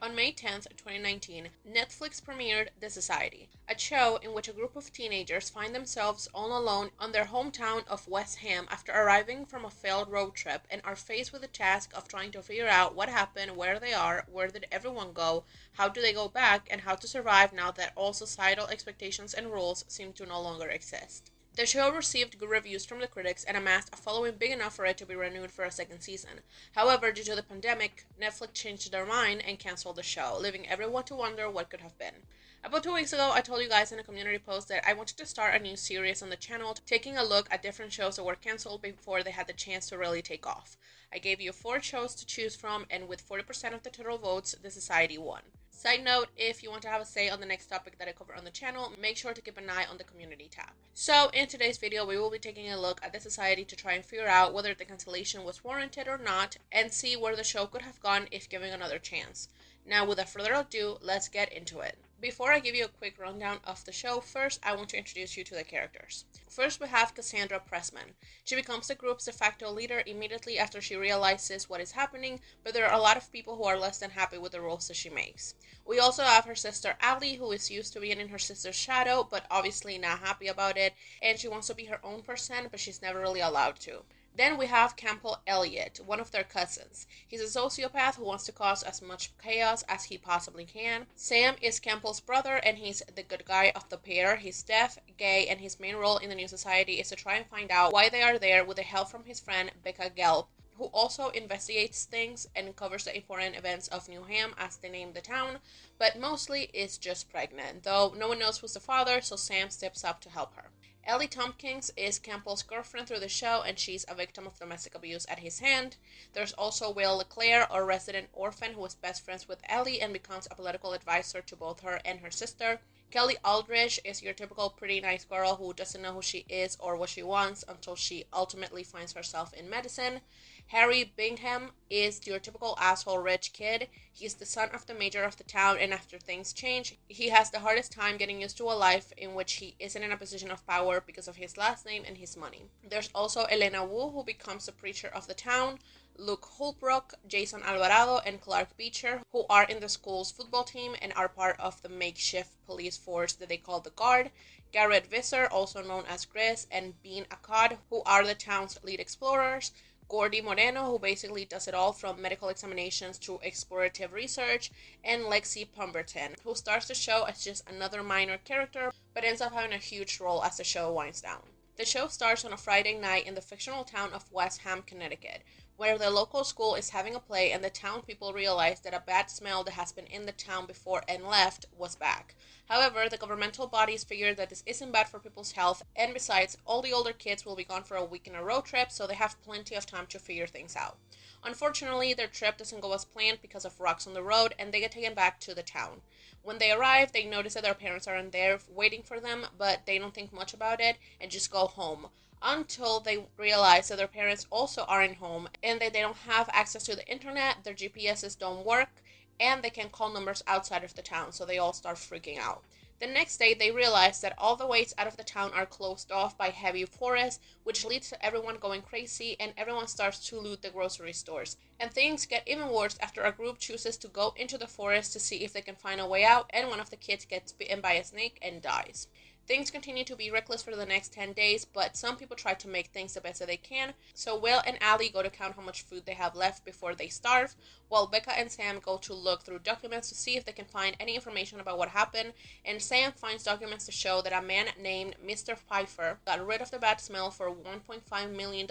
On May 10th, 2019, Netflix premiered The Society, a show in which a group of teenagers find themselves all alone on their hometown of West Ham after arriving from a failed road trip and are faced with the task of trying to figure out what happened, where they are, where did everyone go, how do they go back, and how to survive now that all societal expectations and rules seem to no longer exist. The show received good reviews from the critics and amassed a following big enough for it to be renewed for a second season. However, due to the pandemic, Netflix changed their mind and canceled the show, leaving everyone to wonder what could have been. About 2 weeks ago, I told you guys in a community post that I wanted to start a new series on the channel, taking a look at different shows that were canceled before they had the chance to really take off. I gave you 4 shows to choose from, and with 40% of the total votes, The Society won. Side note, if you want to have a say on the next topic that I cover on the channel, make sure to keep an eye on the community tab. So, in today's video, we will be taking a look at The Society to try and figure out whether the cancellation was warranted or not, and see where the show could have gone if given another chance. Now, without further ado, let's get into it. Before I give you a quick rundown of the show, first I want to introduce you to the characters. First we have Cassandra Pressman. She becomes the group's de facto leader immediately after she realizes what is happening, but there are a lot of people who are less than happy with the rules that she makes. We also have her sister Allie, who is used to being in her sister's shadow, but obviously not happy about it, and she wants to be her own person, but she's never really allowed to. Then we have Campbell Elliott, one of their cousins. He's a sociopath who wants to cause as much chaos as he possibly can. Sam is Campbell's brother, and he's the good guy of the pair. He's deaf, gay, and his main role in the new society is to try and find out why they are there with the help from his friend Becca Gelb, who also investigates things and covers the important events of Newham, as they name the town, but mostly is just pregnant, though no one knows who's the father, so Sam steps up to help her. Ellie Tompkins is Campbell's girlfriend through the show, and she's a victim of domestic abuse at his hand. There's also Will LeClaire, a resident orphan who is best friends with Ellie and becomes a political advisor to both her and her sister. Kelly Aldrich is your typical pretty nice girl who doesn't know who she is or what she wants until she ultimately finds herself in medicine. Harry Bingham is your typical asshole rich kid. He's the son of the mayor of the town, and after things change, he has the hardest time getting used to a life in which he isn't in a position of power because of his last name and his money. There's also Elena Wu, who becomes the preacher of the town. Luke Holbrook, Jason Alvarado, and Clark Beecher, who are in the school's football team and are part of the makeshift police force that they call the Guard. Garrett Visser, also known as Gris, and Bean Akkad, who are the town's lead explorers. Gordy Moreno, who basically does it all from medical examinations to explorative research, and Lexi Pemberton, who starts the show as just another minor character, but ends up having a huge role as the show winds down. The show starts on a Friday night in the fictional town of West Ham, Connecticut, where the local school is having a play and the town people realize that a bad smell that has been in the town before and left was back. However, the governmental bodies figure that this isn't bad for people's health, and besides, all the older kids will be gone for a week in a road trip, so they have plenty of time to figure things out. Unfortunately, their trip doesn't go as planned because of rocks on the road, and they get taken back to the town. When they arrive, they notice that their parents aren't there waiting for them, but they don't think much about it and just go home, until they realize that their parents also aren't home and that they don't have access to the internet, their GPSs don't work, and they can call numbers outside of the town, so they all start freaking out. The next day, they realize that all the ways out of the town are closed off by heavy forest, which leads to everyone going crazy, and everyone starts to loot the grocery stores. And things get even worse after a group chooses to go into the forest to see if they can find a way out, and one of the kids gets bitten by a snake and dies. Things continue to be reckless for the next 10 days, but some people try to make things the best that they can. So Will and Allie go to count how much food they have left before they starve, while Becca and Sam go to look through documents to see if they can find any information about what happened, and Sam finds documents to show that a man named Mr. Pfeiffer got rid of the bad smell for $1.5 million,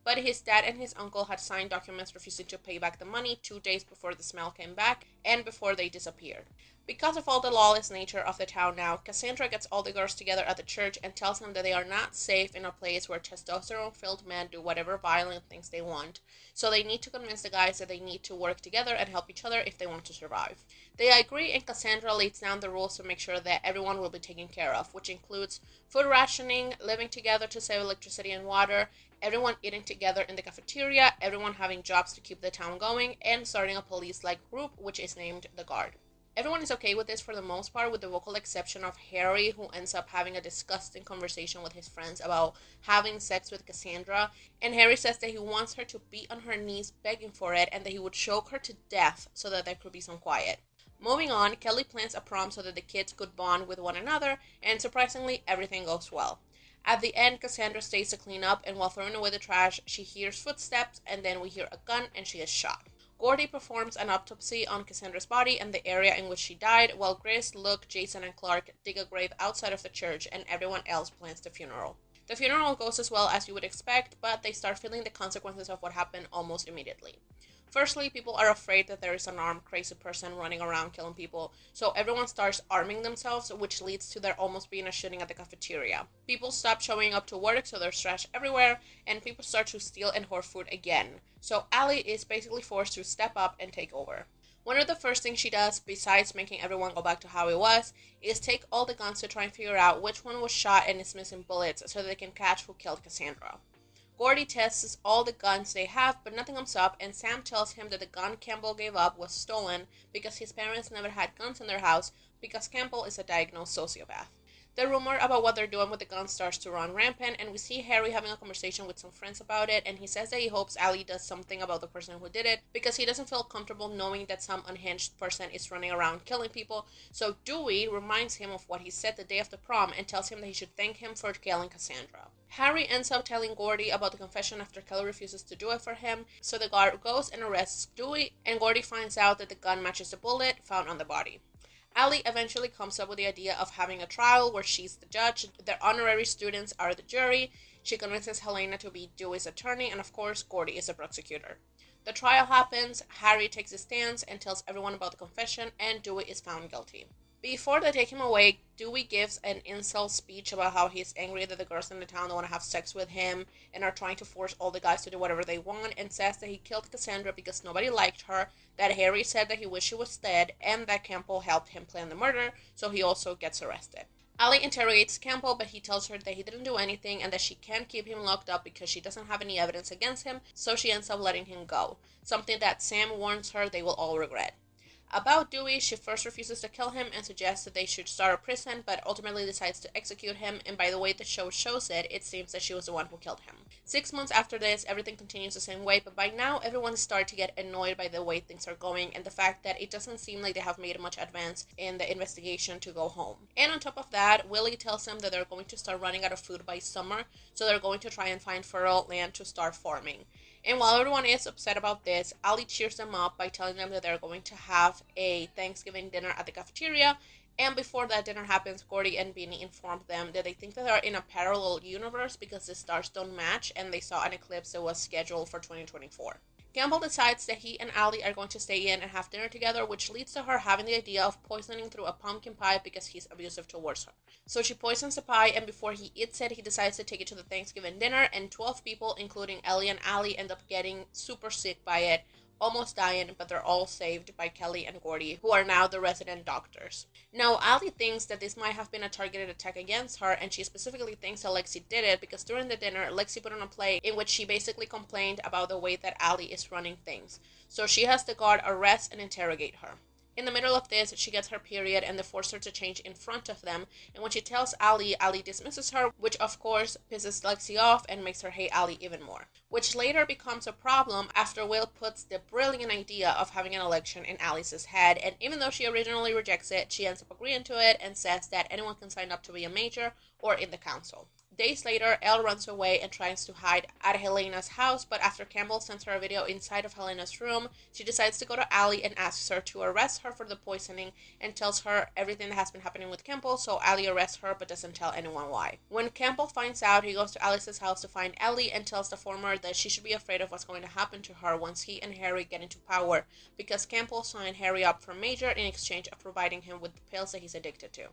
but his dad and his uncle had signed documents refusing to pay back the money 2 days before the smell came back and before they disappeared. Because of all the lawless nature of the town now, Cassandra gets all the girls together at the church and tells them that they are not safe in a place where testosterone-filled men do whatever violent things they want, so they need to convince the guys that they need to work together and help each other if they want to survive. They agree, and Cassandra lays down the rules to make sure that everyone will be taken care of, which includes food rationing, living together to save electricity and water, everyone eating together in the cafeteria, everyone having jobs to keep the town going, and starting a police-like group which is named the Guard. Everyone is okay with this for the most part, with the vocal exception of Harry, who ends up having a disgusting conversation with his friends about having sex with Cassandra. And Harry says that he wants her to be on her knees begging for it and that he would choke her to death so that there could be some quiet. Moving on, Kelly plans a prom so that the kids could bond with one another, and surprisingly, everything goes well. At the end, Cassandra stays to clean up, and while throwing away the trash, she hears footsteps, and then we hear a gun, and she is shot. Gordy performs an autopsy on Cassandra's body and the area in which she died, while Grace, Luke, Jason, and Clark dig a grave outside of the church, and everyone else plans the funeral. The funeral goes as well as you would expect, but they start feeling the consequences of what happened almost immediately. Firstly, people are afraid that there is an armed crazy person running around killing people, so everyone starts arming themselves, which leads to there almost being a shooting at the cafeteria. People stop showing up to work, so there's trash everywhere, and people start to steal and hoard food again. So Allie is basically forced to step up and take over. One of the first things she does, besides making everyone go back to how it was, is take all the guns to try and figure out which one was shot and is missing bullets so they can catch who killed Cassandra. Gordy tests all the guns they have, but nothing comes up, and Sam tells him that the gun Campbell gave up was stolen because his parents never had guns in their house because Campbell is a diagnosed sociopath. The rumor about what they're doing with the guns starts to run rampant, and we see Harry having a conversation with some friends about it, and he says that he hopes Allie does something about the person who did it because he doesn't feel comfortable knowing that some unhinged person is running around killing people. So Dewey reminds him of what he said the day of the prom and tells him that he should thank him for killing Cassandra. Harry ends up telling Gordy about the confession after Kelly refuses to do it for him, so the guard goes and arrests Dewey, and Gordy finds out that the gun matches the bullet found on the body. Allie eventually comes up with the idea of having a trial where she's the judge, their honorary students are the jury. She convinces Helena to be Dewey's attorney, and of course, Gordy is the prosecutor. The trial happens, Harry takes his stance and tells everyone about the confession, and Dewey is found guilty. Before they take him away, Dewey gives an insult speech about how he's angry that the girls in the town don't want to have sex with him and are trying to force all the guys to do whatever they want, and says that he killed Cassandra because nobody liked her, that Harry said that he wished she was dead, and that Campbell helped him plan the murder, so he also gets arrested. Allie interrogates Campbell, but he tells her that he didn't do anything and that she can't keep him locked up because she doesn't have any evidence against him, so she ends up letting him go, something that Sam warns her they will all regret. About Dewey, she first refuses to kill him and suggests that they should start a prison, but ultimately decides to execute him, and by the way the show shows it, it seems that she was the one who killed him. 6 months after this, everything continues the same way, but by now everyone starts to get annoyed by the way things are going and the fact that it doesn't seem like they have made much advance in the investigation to go home. And on top of that, Willie tells them that they're going to start running out of food by summer, so they're going to try and find fertile land to start farming. And while everyone is upset about this, Allie cheers them up by telling them that they're going to have a Thanksgiving dinner at the cafeteria. And before that dinner happens, Gordy and Beanie inform them that they think that they're in a parallel universe because the stars don't match and they saw an eclipse that was scheduled for 2024. Campbell decides that he and Allie are going to stay in and have dinner together, which leads to her having the idea of poisoning through a pumpkin pie because he's abusive towards her. So she poisons the pie, and before he eats it, he decides to take it to the Thanksgiving dinner, and 12 people, including Ellie and Allie, end up getting super sick by it, almost dying, but they're all saved by Kelly and Gordy, who are now the resident doctors. Now, Allie thinks that this might have been a targeted attack against her, and she specifically thinks that Lexi did it because during the dinner, Lexi put on a play in which she basically complained about the way that Allie is running things. So she has the guard arrest and interrogate her. In the middle of this, she gets her period and they force her to change in front of them, and when she tells Allie, Allie dismisses her, which of course pisses Lexi off and makes her hate Allie even more. Which later becomes a problem after Will puts the brilliant idea of having an election in Alice's head, and even though she originally rejects it, she ends up agreeing to it and says that anyone can sign up to be a major or in the council. Days later, Elle runs away and tries to hide at Helena's house, but after Campbell sends her a video inside of Helena's room, she decides to go to Allie and asks her to arrest her for the poisoning and tells her everything that has been happening with Campbell, so Allie arrests her but doesn't tell anyone why. When Campbell finds out, he goes to Alice's house to find Ellie and tells the former that she should be afraid of what's going to happen to her once he and Harry get into power, because Campbell signed Harry up for major in exchange of providing him with the pills that he's addicted to.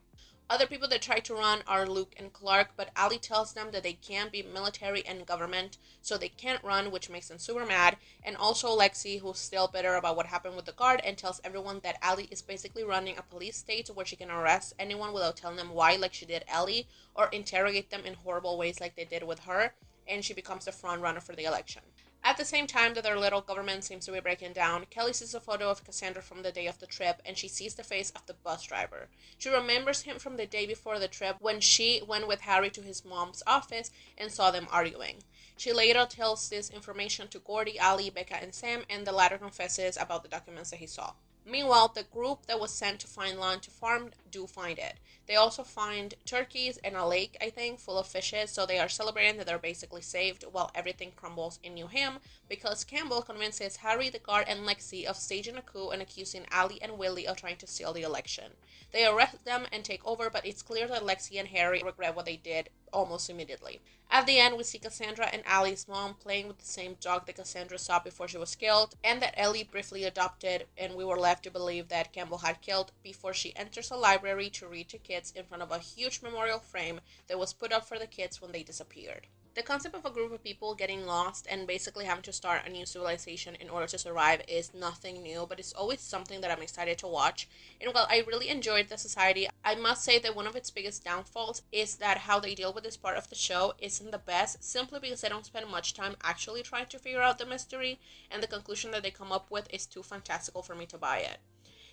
Other people that try to run are Luke and Clark, but Allie tells them that they can't be military and government, so they can't run, which makes them super mad. And also Lexi, who's still bitter about what happened with the guard, and tells everyone that Allie is basically running a police state where she can arrest anyone without telling them why, like she did Ellie, or interrogate them in horrible ways like they did with her, and she becomes the front runner for the election. At the same time that their little government seems to be breaking down, Kelly sees a photo of Cassandra from the day of the trip and she sees the face of the bus driver. She remembers him from the day before the trip when she went with Harry to his mom's office and saw them arguing. She later tells this information to Gordy, Ali, Becca, and Sam, and the latter confesses about the documents that he saw. Meanwhile, the group that was sent to find land to farm do find it. They also find turkeys and a lake, I think, full of fishes, so they are celebrating that they're basically saved while everything crumbles in New Ham because Campbell convinces Harry, the guard, and Lexi of staging a coup and accusing Ali and Willie of trying to steal the election. They arrest them and take over, but it's clear that Lexi and Harry regret what they did almost immediately. At the end, we see Cassandra and Allie's mom playing with the same dog that Cassandra saw before she was killed, and that Ellie briefly adopted, and we were left to believe that Campbell had killed before she enters a library to read to kids in front of a huge memorial frame that was put up for the kids when they disappeared. The concept of a group of people getting lost and basically having to start a new civilization in order to survive is nothing new, but it's always something that I'm excited to watch. And while I really enjoyed the society, I must say that one of its biggest downfalls is that how they deal with this part of the show isn't the best, simply because they don't spend much time actually trying to figure out the mystery, and the conclusion that they come up with is too fantastical for me to buy it.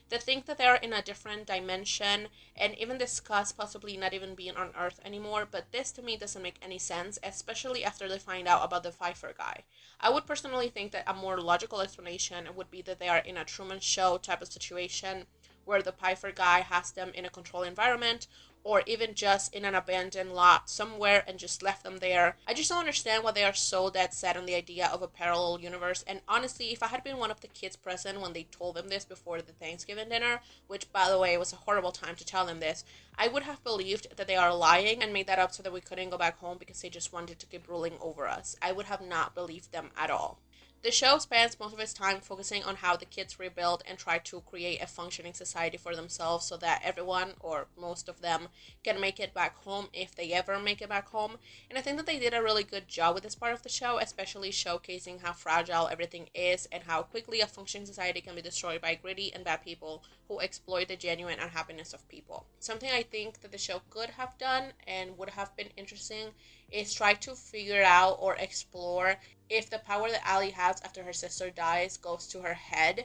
They think that they're in a different dimension and even discuss possibly not even being on Earth anymore, but this to me doesn't make any sense, especially after they find out about the Pfeiffer guy. I would personally think that a more logical explanation would be that they are in a Truman Show type of situation where the Pfeiffer guy has them in a controlled environment or even just in an abandoned lot somewhere and just left them there. I just don't understand why they are so dead set on the idea of a parallel universe, and honestly, if I had been one of the kids present when they told them this before the Thanksgiving dinner, which by the way was a horrible time to tell them this, I would have believed that they are lying and made that up so that we couldn't go back home because they just wanted to keep ruling over us. I would have not believed them at all. The show spends most of its time focusing on how the kids rebuild and try to create a functioning society for themselves so that everyone, or most of them, can make it back home if they ever make it back home. And I think that they did a really good job with this part of the show, especially showcasing how fragile everything is and how quickly a functioning society can be destroyed by greedy and bad people who exploit the genuine unhappiness of people. Something I think that the show could have done and would have been interesting is try to figure out or explore if the power that Ali has after her sister dies goes to her head,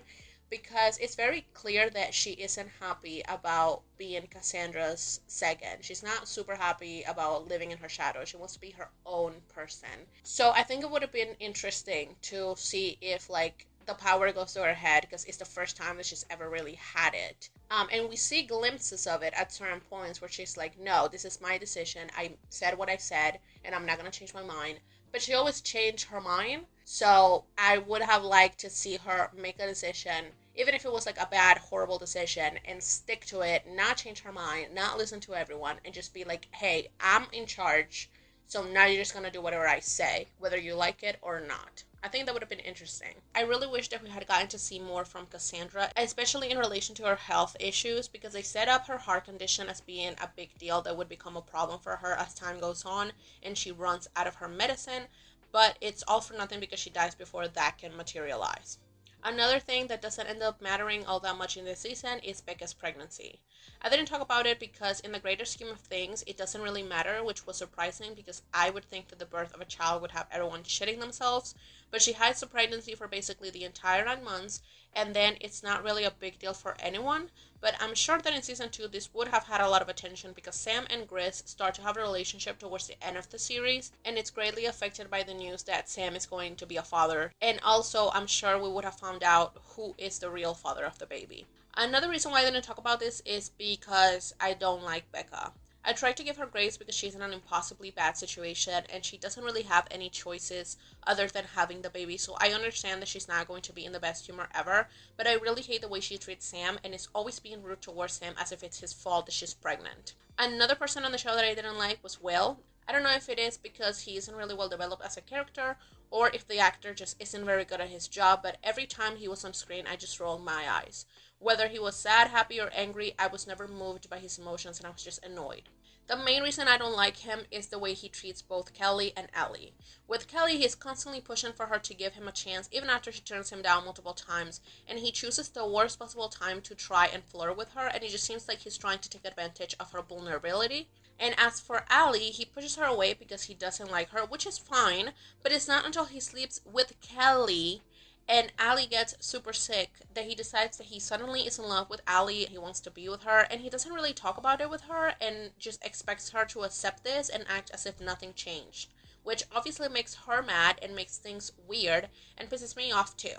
because it's very clear that she isn't happy about being Cassandra's second. She's not super happy about living in her shadow. She wants to be her own person. So I think it would have been interesting to see if the power goes to her head because it's the first time that she's ever really had it. And we see glimpses of it at certain points where she's like, no, this is my decision. I said what I said and I'm not going to change my mind. But she always changed her mind. So I would have liked to see her make a decision, even if it was like a bad, horrible decision, and stick to it, not change her mind, not listen to everyone, and just be like, hey, I'm in charge. So now you're just going to do whatever I say, whether you like it or not. I think that would have been interesting. I really wish that we had gotten to see more from Cassandra, especially in relation to her health issues, because they set up her heart condition as being a big deal that would become a problem for her as time goes on and she runs out of her medicine, but it's all for nothing because she dies before that can materialize. Another thing that doesn't end up mattering all that much in this season is Becca's pregnancy. I didn't talk about it because in the greater scheme of things, it doesn't really matter, which was surprising because I would think that the birth of a child would have everyone shitting themselves, but she hides the pregnancy for basically the entire 9 months, and then it's not really a big deal for anyone, but I'm sure that in season 2 this would have had a lot of attention because Sam and Gris start to have a relationship towards the end of the series, and it's greatly affected by the news that Sam is going to be a father, and also I'm sure we would have found out who is the real father of the baby. Another reason why I didn't talk about this is because I don't like Becca. I tried to give her grace because she's in an impossibly bad situation and she doesn't really have any choices other than having the baby, so I understand that she's not going to be in the best humor ever, but I really hate the way she treats Sam and is always being rude towards him as if it's his fault that she's pregnant. Another person on the show that I didn't like was Will. I don't know if it is because he isn't really well developed as a character or if the actor just isn't very good at his job, but every time he was on screen I just rolled my eyes. Whether he was sad, happy, or angry, I was never moved by his emotions and I was just annoyed. The main reason I don't like him is the way he treats both Kelly and Ellie. With Kelly, he's constantly pushing for her to give him a chance even after she turns him down multiple times, and he chooses the worst possible time to try and flirt with her, and it just seems like he's trying to take advantage of her vulnerability. And as for Allie, he pushes her away because he doesn't like her, which is fine, but it's not until he sleeps with Kelly and Allie gets super sick that he decides that he suddenly is in love with Allie. He wants to be with her, and he doesn't really talk about it with her and just expects her to accept this and act as if nothing changed, which obviously makes her mad and makes things weird and pisses me off too.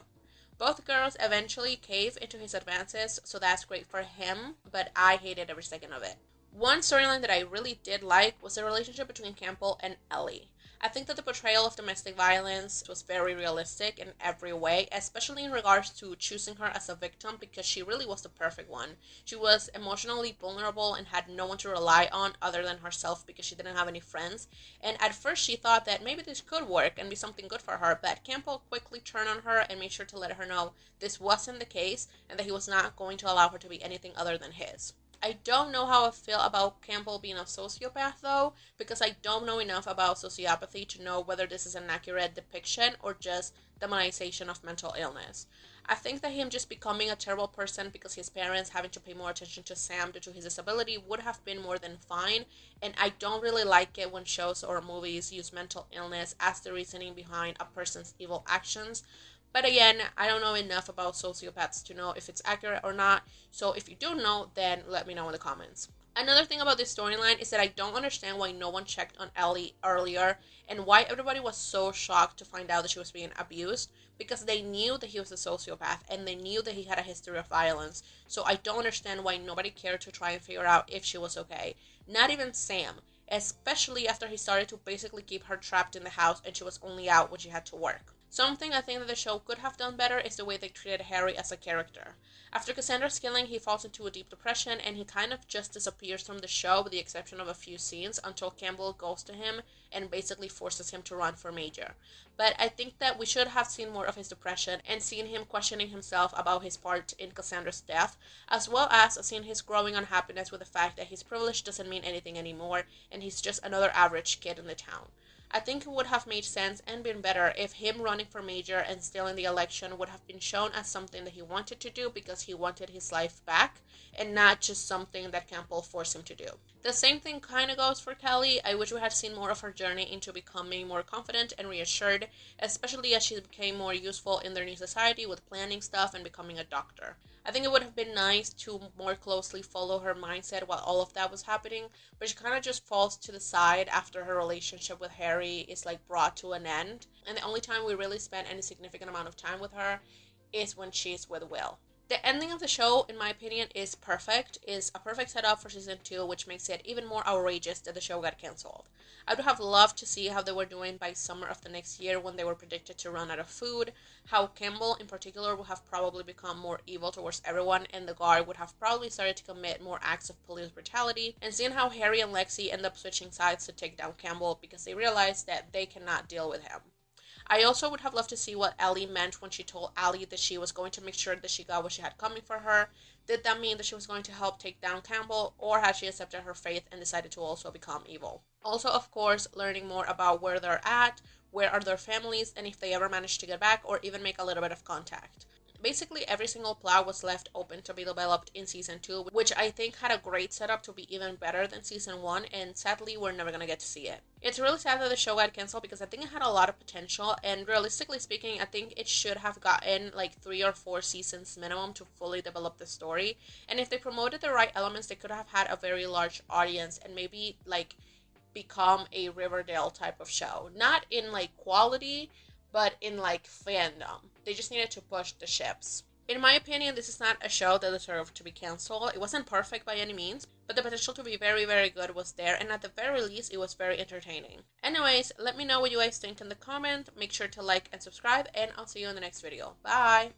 Both girls eventually cave into his advances, so that's great for him, but I hated every second of it. One storyline that I really did like was the relationship between Campbell and Ellie. I think that the portrayal of domestic violence was very realistic in every way, especially in regards to choosing her as a victim because she really was the perfect one. She was emotionally vulnerable and had no one to rely on other than herself because she didn't have any friends. And at first she thought that maybe this could work and be something good for her, but Campbell quickly turned on her and made sure to let her know this wasn't the case and that he was not going to allow her to be anything other than his. I don't know how I feel about Campbell being a sociopath though, because I don't know enough about sociopathy to know whether this is an accurate depiction or just demonization of mental illness. I think that him just becoming a terrible person because his parents having to pay more attention to Sam due to his disability would have been more than fine, and I don't really like it when shows or movies use mental illness as the reasoning behind a person's evil actions. But again, I don't know enough about sociopaths to know if it's accurate or not. So if you do know, then let me know in the comments. Another thing about this storyline is that I don't understand why no one checked on Ellie earlier and why everybody was so shocked to find out that she was being abused because they knew that he was a sociopath and they knew that he had a history of violence. So I don't understand why nobody cared to try and figure out if she was okay. Not even Sam, especially after he started to basically keep her trapped in the house and she was only out when she had to work. Something I think that the show could have done better is the way they treated Harry as a character. After Cassandra's killing, he falls into a deep depression and he kind of just disappears from the show with the exception of a few scenes until Campbell goes to him and basically forces him to run for Major. But I think that we should have seen more of his depression and seen him questioning himself about his part in Cassandra's death, as well as seen his growing unhappiness with the fact that his privilege doesn't mean anything anymore and he's just another average kid in the town. I think it would have made sense and been better if him running for Major and still in the election would have been shown as something that he wanted to do because he wanted his life back and not just something that Campbell forced him to do. The same thing kind of goes for Kelly. I wish we had seen more of her journey into becoming more confident and reassured, especially as she became more useful in their new society with planning stuff and becoming a doctor. I think it would have been nice to more closely follow her mindset while all of that was happening, but she kind of just falls to the side after her relationship with Harry is like brought to an end, and the only time we really spend any significant amount of time with her is when she's with Will. The ending of the show, in my opinion, is perfect, is a perfect setup for season 2, which makes it even more outrageous that the show got cancelled. I would have loved to see how they were doing by summer of the next year when they were predicted to run out of food, how Campbell in particular would have probably become more evil towards everyone and the guard would have probably started to commit more acts of police brutality, and seeing how Harry and Lexi end up switching sides to take down Campbell because they realize that they cannot deal with him. I also would have loved to see what Ellie meant when she told Allie that she was going to make sure that she got what she had coming for her. Did that mean that she was going to help take down Campbell, or had she accepted her fate and decided to also become evil? Also, of course, learning more about where they're at, where are their families, and if they ever managed to get back or even make a little bit of contact. Basically, every single plot was left open to be developed in season 2, which I think had a great setup to be even better than season 1, and sadly, we're never gonna get to see it. It's really sad that the show got canceled because I think it had a lot of potential, and realistically speaking, I think it should have gotten like 3 or 4 seasons minimum to fully develop the story. And if they promoted the right elements, they could have had a very large audience and maybe like become a Riverdale type of show. Not in like quality, but in like fandom. They just needed to push the ships. In my opinion, this is not a show that deserved to be cancelled. It wasn't perfect by any means, but the potential to be very, very good was there, and at the very least, it was very entertaining. Anyways, let me know what you guys think in the comment. Make sure to like and subscribe, and I'll see you in the next video. Bye!